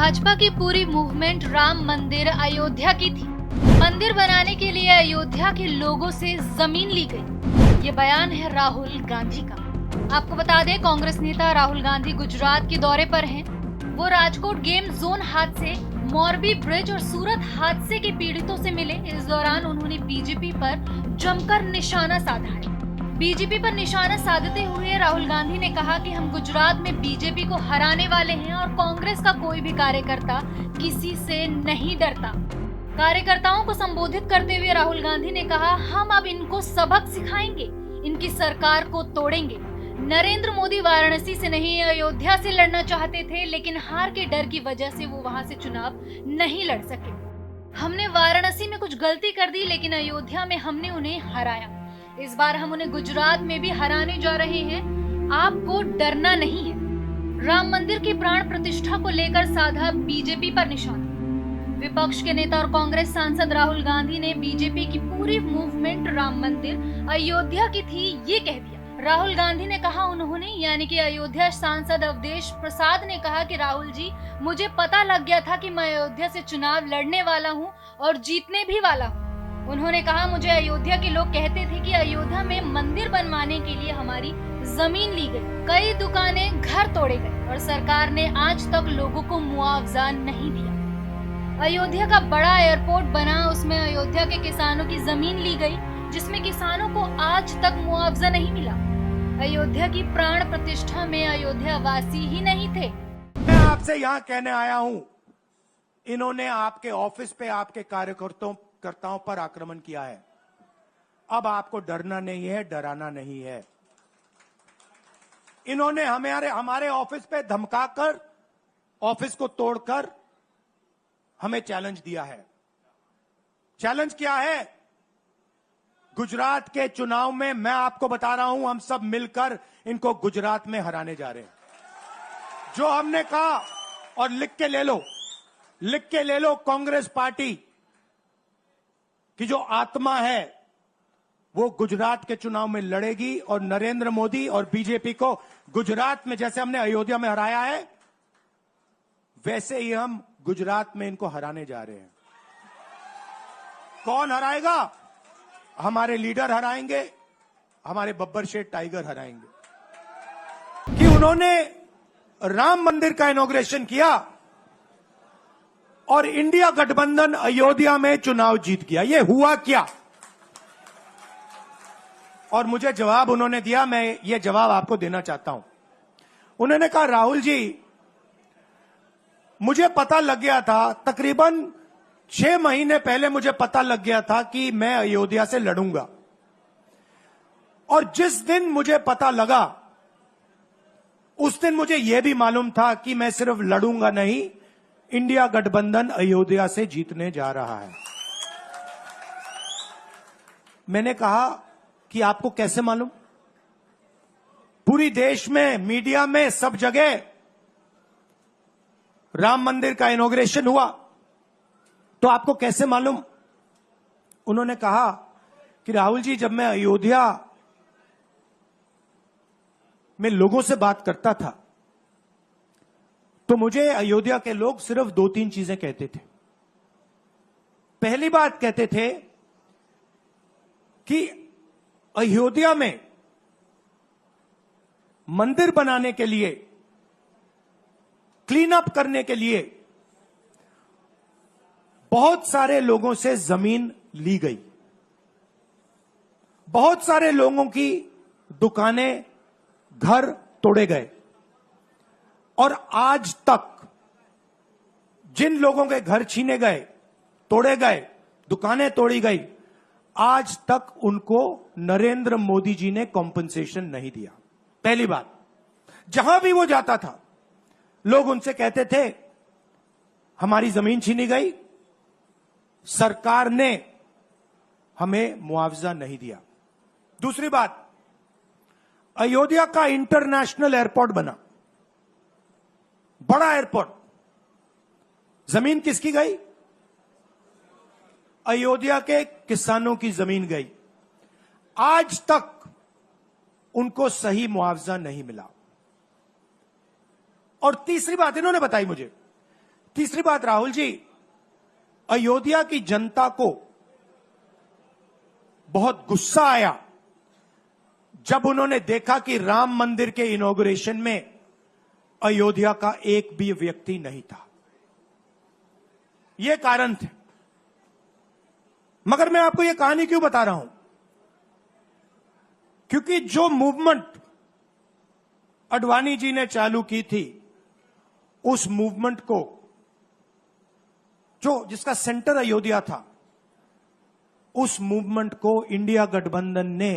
भाजपा की पूरी मूवमेंट राम मंदिर अयोध्या की थी। मंदिर बनाने के लिए अयोध्या के लोगों से जमीन ली गई। ये बयान है राहुल गांधी का। आपको बता दें, कांग्रेस नेता राहुल गांधी गुजरात के दौरे पर हैं। वो राजकोट गेम जोन हादसे, मोरबी ब्रिज और सूरत हादसे के पीड़ितों से मिले। इस दौरान उन्होंने बीजेपी पर जमकर निशाना साधा है। बीजेपी पर निशाना साधते हुए राहुल गांधी ने कहा कि हम गुजरात में बीजेपी को हराने वाले हैं और कांग्रेस का कोई भी कार्यकर्ता किसी से नहीं डरता। कार्यकर्ताओं को संबोधित करते हुए राहुल गांधी ने कहा, हम अब इनको सबक सिखाएंगे, इनकी सरकार को तोड़ेंगे। नरेंद्र मोदी वाराणसी से नहीं अयोध्या से लड़ना चाहते थे, लेकिन हार के डर की वजह से वो वहां से चुनाव नहीं लड़ सके। हमने वाराणसी में कुछ गलती कर दी, लेकिन अयोध्या में हमने उन्हें हराया। इस बार हम उन्हें गुजरात में भी हराने जा रहे हैं। आपको डरना नहीं है। राम मंदिर की प्राण प्रतिष्ठा को लेकर साधा बीजेपी पर निशाना। विपक्ष के नेता और कांग्रेस सांसद राहुल गांधी ने बीजेपी की पूरी मूवमेंट राम मंदिर अयोध्या की थी ये कह दिया। राहुल गांधी ने कहा, उन्होंने यानी कि अयोध्या सांसद अवधेश प्रसाद ने कहा कि राहुल जी, मुझे पता लग गया था कि मैं अयोध्या से चुनाव लड़ने वाला हूं और जीतने भी वाला हूं। उन्होंने कहा, मुझे अयोध्या के लोग कहते थे कि अयोध्या में मंदिर बनवाने के लिए हमारी जमीन ली गई, कई दुकानें, घर तोड़े गए और सरकार ने आज तक लोगों को मुआवजा नहीं दिया। अयोध्या का बड़ा एयरपोर्ट बना, उसमें अयोध्या के किसानों की जमीन ली गई, जिसमें किसानों को आज तक मुआवजा नहीं मिला। अयोध्या की प्राण प्रतिष्ठा में अयोध्या वासी ही नहीं थे। मैं आपसे यहाँ कहने आया हूँ, इन्होंने आपके ऑफिस पे आपके कार्यकर्ताओं पर आक्रमण किया है। अब आपको डरना नहीं है, डराना नहीं है। इन्होंने हमारे ऑफिस पे धमकाकर, ऑफिस को तोड़कर हमें चैलेंज दिया है। चैलेंज क्या है? गुजरात के चुनाव में मैं आपको बता रहा हूं, हम सब मिलकर इनको गुजरात में हराने जा रहे हैं। जो हमने कहा, और लिख के ले लो, कांग्रेस पार्टी की जो आत्मा है वो गुजरात के चुनाव में लड़ेगी और नरेंद्र मोदी और बीजेपी को गुजरात में, जैसे हमने अयोध्या में हराया है, वैसे ही हम गुजरात में इनको हराने जा रहे हैं। कौन हराएगा? हमारे लीडर हराएंगे, हमारे बब्बर शेठ टाइगर हराएंगे। कि उन्होंने राम मंदिर का इनॉग्रेशन किया और इंडिया गठबंधन अयोध्या में चुनाव जीत गया। ये हुआ क्या? और मुझे जवाब उन्होंने दिया, मैं ये जवाब आपको देना चाहता हूं। उन्होंने कहा, राहुल जी, मुझे पता लग गया था, तकरीबन 6 महीने पहले मुझे पता लग गया था कि मैं अयोध्या से लड़ूंगा। और जिस दिन मुझे पता लगा, उस दिन मुझे यह भी मालूम था कि मैं सिर्फ लड़ूंगा नहीं, इंडिया गठबंधन अयोध्या से जीतने जा रहा है। मैंने कहा कि आपको कैसे मालूम? पूरी देश में, मीडिया में, सब जगह राम मंदिर का इनॉग्रेशन हुआ, तो आपको कैसे मालूम? उन्होंने कहा कि राहुल जी, जब मैं अयोध्या में लोगों से बात करता था तो मुझे अयोध्या के लोग सिर्फ 2-3 चीजें कहते थे। पहली बात कहते थे कि अयोध्या में मंदिर बनाने के लिए, क्लीन अप करने के लिए बहुत सारे लोगों से जमीन ली गई, बहुत सारे लोगों की दुकानें, घर तोड़े गए और आज तक जिन लोगों के घर छीने गए, तोड़े गए, दुकानें तोड़ी गई, आज तक उनको नरेंद्र मोदी जी ने कॉम्पनसेशन नहीं दिया। पहली बात, जहां भी वो जाता था लोग उनसे कहते थे, हमारी जमीन छीनी गई, सरकार ने हमें मुआवजा नहीं दिया। दूसरी बात, अयोध्या का इंटरनेशनल एयरपोर्ट बना, बड़ा एयरपोर्ट, जमीन किसकी गई? अयोध्या के किसानों की जमीन गई। आज तक उनको सही मुआवजा नहीं मिला। और तीसरी बात इन्होंने बताई मुझे तीसरी बात राहुल जी, अयोध्या की जनता को बहुत गुस्सा आया जब उन्होंने देखा कि राम मंदिर के इनॉग्रेशन में अयोध्या का एक भी व्यक्ति नहीं था। यह कारण थे। मगर मैं आपको यह कहानी क्यों बता रहा हूं? क्योंकि जो मूवमेंट अडवाणी जी ने चालू की थी, उस मूवमेंट को जिसका सेंटर अयोध्या था, उस मूवमेंट को इंडिया गठबंधन ने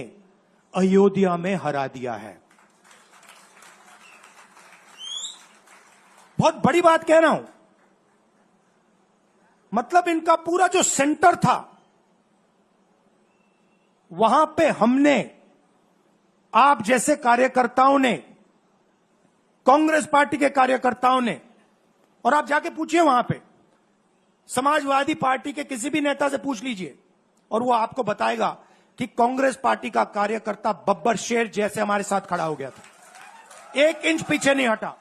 अयोध्या में हरा दिया है। बहुत बड़ी बात कह रहा हूं। मतलब इनका पूरा जो सेंटर था, वहां पे हमने, आप जैसे कार्यकर्ताओं ने, कांग्रेस पार्टी के कार्यकर्ताओं ने, और आप जाके पूछिए वहां पे समाजवादी पार्टी के किसी भी नेता से पूछ लीजिए और वो आपको बताएगा कि कांग्रेस पार्टी का कार्यकर्ता बब्बर शेर जैसे हमारे साथ खड़ा हो गया था, 1 इंच पीछे नहीं हटा।